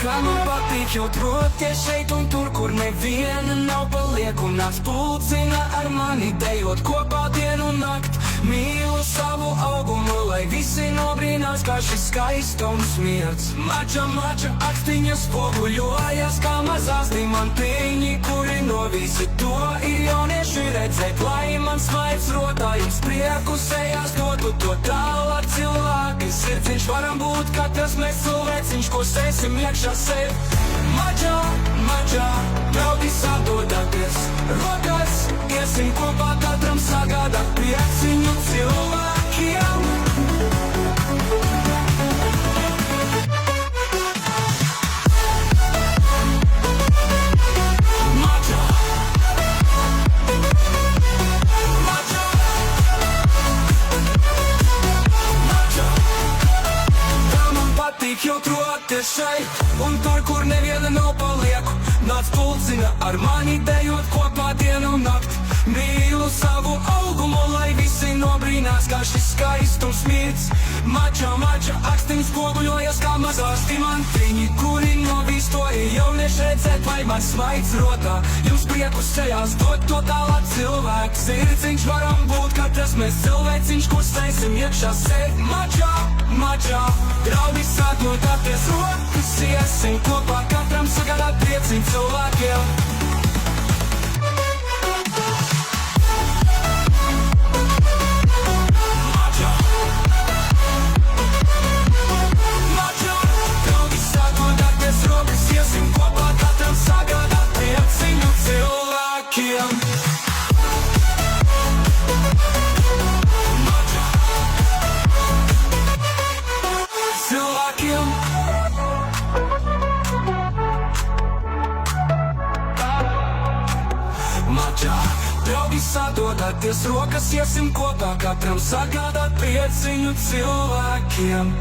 Kā man patīk jau troties šeit un tur, kur neviena nav paliek un nāc pulcina ar mani dejot kopā dienu un nakti. Mīlu savu augumu, lai visi nobrīnās, kā šis skaistums miets. Mača, mača, akstiņas spoguļojas, kā mazās dimantiņi, kuri no visi to ir jaunieši redzēt. Lai man smaids rotājums prieku sejās dotu to tālāk cilvēki sirdziņš. Varam būt katrs mēs cilvēciņš, ko sēsim iekšā sev. Mača, mača, draugi sadodaties rokas, iesim kopā katram sagādāt prieciņu cilvēkiem. Mača, mača, mača, kā man patīk jau troties šeit un tur, kur neviena nav palieku. Nāc pulcina ar mani dejot kopā dienu un nakti. Mīlu savu augumu, lai visi nobrīnās, kā šis skaistums miets. Mača, mača, akstiņas spoguļojas, kā mazās dimantiņi, kuri no visu to ir jaunieši redzēt. Lai man smaids rotā, jums prieku sejās dot to tālāk cilvēku sirdziņš. Varam būt katrs mēs cilvēciņš, ko sēsim iekšā sev. Mača, mača, draugi sadodaties rokas, iesim kopā katram sagādāt prieciņu cilvēkiem. Iesim kopā katram sagādāt prieciņu cilvēkiem. Mača, cilvēkiem. Mača, draugi sadodaties rokas, iesim kopā katram sagādāt prieciņu cilvēkiem.